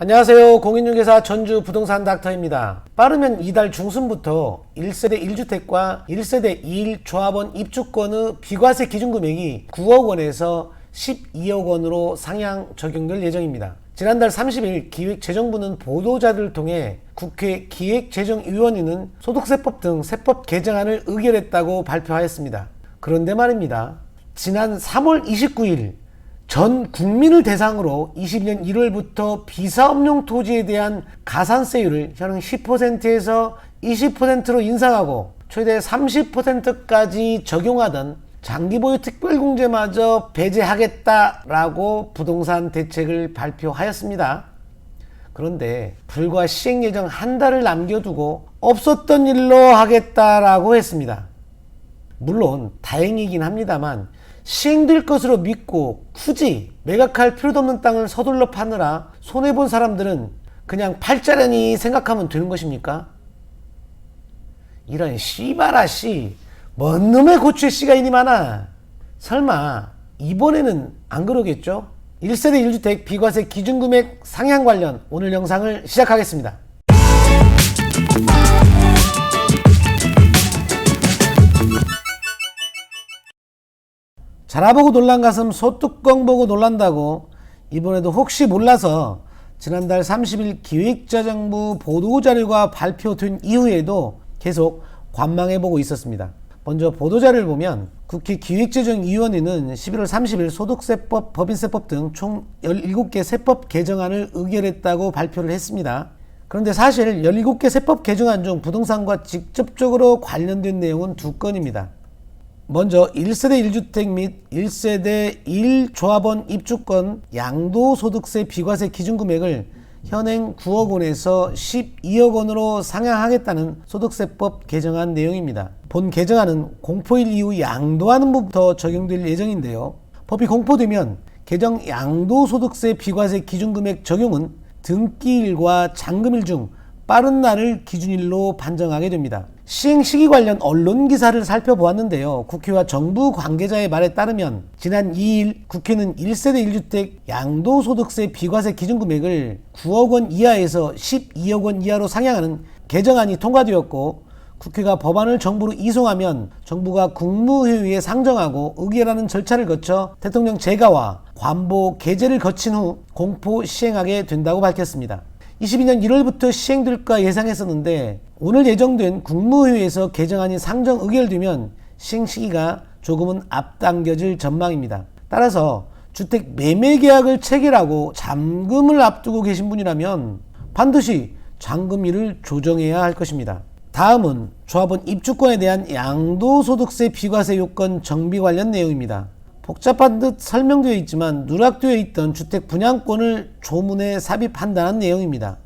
안녕하세요. 공인중개사 전주 부동산 닥터입니다. 빠르면 이달 중순부터 1세대 1주택과 1세대 2일 조합원 입주권의 비과세 기준금액이 9억 원에서 12억 원으로 상향 적용될 예정입니다. 지난달 30일 기획재정부는 보도자료를 통해 국회 기획재정위원회는 소득세법 등 세법 개정안을 의결했다고 발표하였습니다. 그런데 말입니다. 지난 3월 29일 전 국민을 대상으로 20년 1월부터 비사업용 토지에 대한 가산세율을 현행 10%에서 20%로 인상하고 최대 30%까지 적용하던 장기보유 특별공제마저 배제하겠다라고 부동산 대책을 발표하였습니다. 그런데 불과 시행 예정 한 달을 남겨두고 없었던 일로 하겠다라고 했습니다. 물론 다행이긴 합니다만 시행될 것으로 믿고 굳이 매각할 필요도 없는 땅을 서둘러 파느라 손해본 사람들은 그냥 팔자려니 생각하면 되는 것입니까? 이런 씨바라 씨, 뭔 놈의 고추에 씨가 이리 많아. 설마 이번에는 안 그러겠죠? 1세대 1주택 비과세 기준금액 상향 관련 오늘 영상을 시작하겠습니다. 자라보고 놀란 가슴 소뚜껑 보고 놀란다고 이번에도 혹시 몰라서 지난달 30일 기획재정부 보도자료가 발표된 이후에도 계속 관망해보고 있었습니다. 먼저 보도자료를 보면 국회 기획재정위원회는 11월 30일 소득세법, 법인세법 등 총 17개 세법 개정안을 의결했다고 발표를 했습니다. 그런데 사실 17개 세법 개정안 중 부동산과 직접적으로 관련된 내용은 2건입니다. 먼저 1세대 1주택 및 1세대 1조합원 입주권 양도소득세 비과세 기준금액을 현행 9억 원에서 12억 원으로 상향하겠다는 소득세법 개정안 내용입니다. 본 개정안은 공포일 이후 양도하는 부부터 적용될 예정인데요. 법이 공포되면 개정 양도소득세 비과세 기준금액 적용은 등기일과 잔금일 중 빠른 날을 기준일로 판정하게 됩니다. 시행 시기 관련 언론 기사를 살펴보았는데요. 국회와 정부 관계자의 말에 따르면 지난 2일 국회는 1세대 1주택 양도소득세 비과세 기준금액을 9억 원 이하에서 12억 원 이하로 상향하는 개정안이 통과되었고, 국회가 법안을 정부로 이송하면 정부가 국무회의에 상정하고 의결하는 절차를 거쳐 대통령 재가와 관보 게재를 거친 후 공포 시행하게 된다고 밝혔습니다. 22년 1월부터 시행될까 예상했었는데 오늘 예정된 국무회의에서 개정안이 상정 의결되면 시행 시기가 조금은 앞당겨질 전망입니다. 따라서 주택 매매 계약을 체결하고 잔금을 앞두고 계신 분이라면 반드시 잔금일을 조정해야 할 것입니다. 다음은 조합원 입주권에 대한 양도소득세 비과세 요건 정비 관련 내용입니다. 복잡한 듯 설명되어 있지만 누락되어 있던 주택 분양권을 조문에 삽입한다는 내용입니다.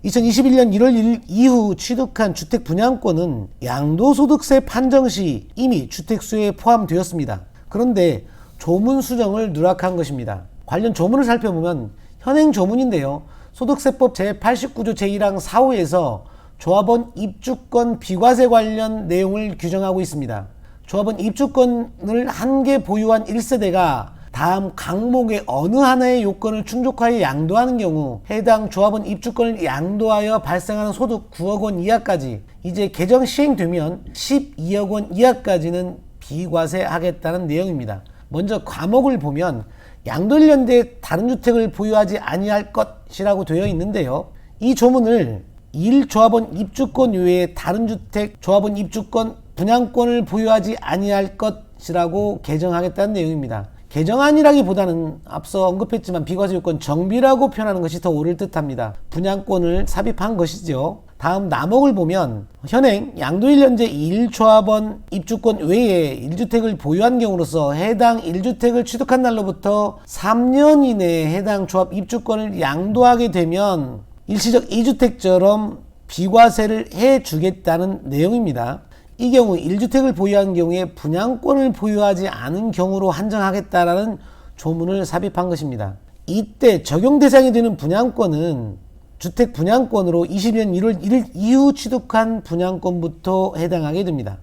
2021년 1월 1일 이후 취득한 주택 분양권은 양도소득세 판정 시 이미 주택수에 포함되었습니다. 그런데 조문 수정을 누락한 것입니다. 관련 조문을 살펴보면 현행 조문인데요. 소득세법 제89조 제1항 4호에서 조합원 입주권 비과세 관련 내용을 규정하고 있습니다. 조합원 입주권을 한 개 보유한 1세대가 다음 항목의 어느 하나의 요건을 충족하여 양도하는 경우 해당 조합원 입주권을 양도하여 발생하는 소득 9억 원 이하까지, 이제 개정 시행되면 12억 원 이하까지는 비과세하겠다는 내용입니다. 먼저 과목을 보면 양도일 연대에 다른 주택을 보유하지 아니할 것이라고 되어 있는데요. 이 조문을 1조합원 입주권 외에 다른 주택 조합원 입주권 분양권을 보유하지 아니할 것이라고 개정하겠다는 내용입니다. 개정안이라기보다는 앞서 언급했지만 비과세 요건 정비라고 표현하는 것이 더 옳을 듯합니다. 분양권을 삽입한 것이죠. 다음 남목을 보면 현행 양도일 연재 1조합원 입주권 외에 1주택을 보유한 경우로서 해당 1주택을 취득한 날로부터 3년 이내에 해당 조합 입주권을 양도하게 되면 일시적 2주택처럼 비과세를 해주겠다는 내용입니다. 이 경우 1주택을 보유한 경우에 분양권을 보유하지 않은 경우로 한정하겠다라는 조문을 삽입한 것입니다. 이때 적용 대상이 되는 분양권은 주택 분양권으로 20년 1월 1일 이후 취득한 분양권부터 해당하게 됩니다.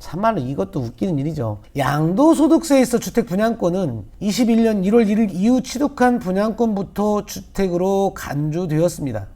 참말로 이것도 웃기는 일이죠. 양도소득세에 있어 주택 분양권은 21년 1월 1일 이후 취득한 분양권부터 주택으로 간주되었습니다.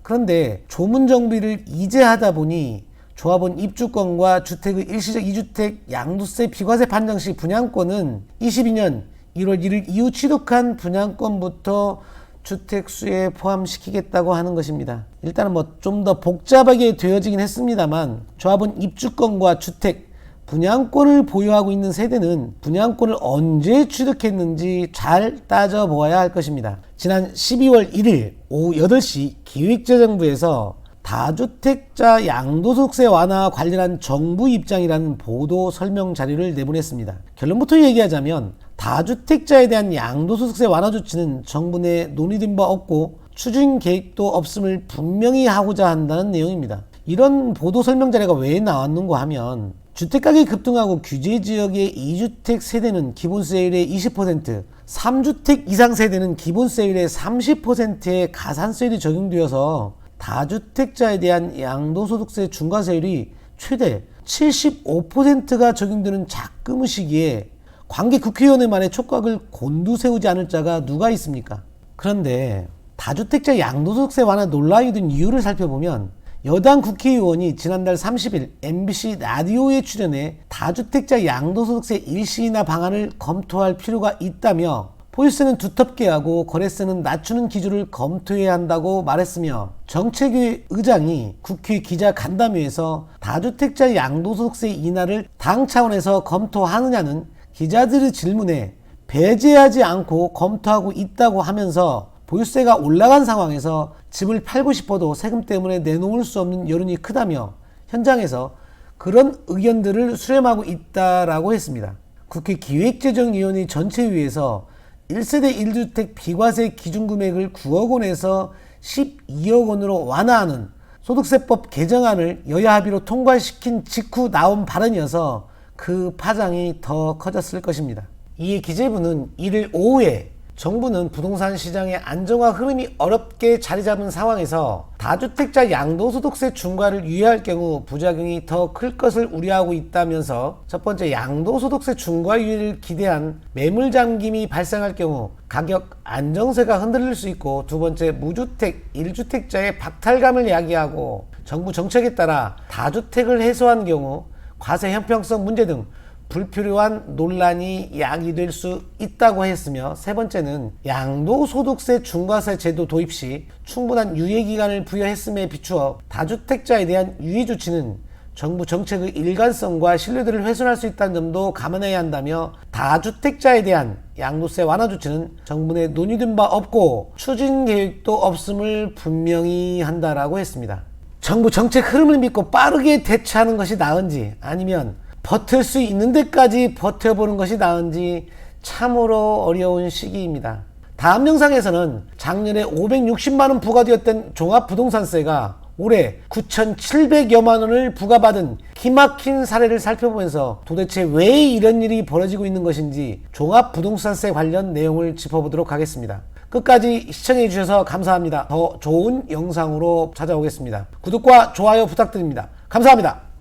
그런데 조문정비를 이제 하다 보니 조합원 입주권과 주택의 일시적 2주택 양도세 비과세 판정 시 분양권은 22년 1월 1일 이후 취득한 분양권부터 주택수에 포함시키겠다고 하는 것입니다. 일단은 좀 더 복잡하게 되어지긴 했습니다만 조합원 입주권과 주택, 분양권을 보유하고 있는 세대는 분양권을 언제 취득했는지 잘 따져보아야 할 것입니다. 지난 12월 1일 오후 8시 기획재정부에서 다주택자 양도소득세 완화와 관련한 정부 입장이라는 보도 설명 자료를 내보냈습니다. 결론부터 얘기하자면 다주택자에 대한 양도소득세 완화 조치는 정부 내 논의된 바 없고 추진 계획도 없음을 분명히 하고자 한다는 내용입니다. 이런 보도 설명 자료가 왜 나왔는가 하면 주택가격이 급등하고 규제지역의 2주택 세대는 기본세율의 20%, 3주택 이상 세대는 기본세율의 30%의 가산세율이 적용되어서 다주택자에 대한 양도소득세 중과세율이 최대 75%가 적용되는 작금 시기에 관계 국회의원들만의 촉각을 곤두세우지 않을 자가 누가 있습니까? 그런데 다주택자 양도소득세 완화 논란이 된 이유를 살펴보면 여당 국회의원이 지난달 30일 MBC 라디오에 출연해 다주택자 양도소득세 일시인하 방안을 검토할 필요가 있다며 보유세는 두텁게 하고 거래세는 낮추는 기준을 검토해야 한다고 말했으며 정책위 의장이 국회 기자간담회에서 다주택자 양도소득세 인하를 당 차원에서 검토하느냐는 기자들의 질문에 배제하지 않고 검토하고 있다고 하면서 보유세가 올라간 상황에서 집을 팔고 싶어도 세금 때문에 내놓을 수 없는 여론이 크다며 현장에서 그런 의견들을 수렴하고 있다라고 했습니다. 국회 기획재정위원회 전체회의에서 1세대 1주택 비과세 기준금액을 9억 원에서 12억 원으로 완화하는 소득세법 개정안을 여야 합의로 통과시킨 직후 나온 발언이어서 그 파장이 더 커졌을 것입니다. 이에 기재부는 1일 오후에 정부는 부동산 시장의 안정화 흐름이 어렵게 자리 잡은 상황에서 다주택자 양도소득세 중과를 유예할 경우 부작용이 더 클 것을 우려하고 있다면서 첫 번째 양도소득세 중과 유예를 기대한 매물 잠김이 발생할 경우 가격 안정세가 흔들릴 수 있고 두 번째 무주택 1주택자의 박탈감을 야기하고 정부 정책에 따라 다주택을 해소한 경우 과세 형평성 문제 등 불필요한 논란이 야기될 수 있다고 했으며 세 번째는 양도소득세 중과세 제도 도입 시 충분한 유예기간을 부여했음에 비추어 다주택자에 대한 유예 조치는 정부 정책의 일관성과 신뢰도를 훼손할 수 있다는 점도 감안해야 한다며 다주택자에 대한 양도세 완화 조치는 정부 내 논의된 바 없고 추진 계획도 없음을 분명히 한다라고 했습니다. 정부 정책 흐름을 믿고 빠르게 대처하는 것이 나은지 아니면 버틸 수 있는 데까지 버텨보는 것이 나은지 참으로 어려운 시기입니다. 다음 영상에서는 작년에 560만원 부과되었던 종합부동산세가 올해 9,700여만 원을 부과받은 기막힌 사례를 살펴보면서 도대체 왜 이런 일이 벌어지고 있는 것인지 종합부동산세 관련 내용을 짚어보도록 하겠습니다. 끝까지 시청해 주셔서 감사합니다. 더 좋은 영상으로 찾아오겠습니다. 구독과 좋아요 부탁드립니다. 감사합니다.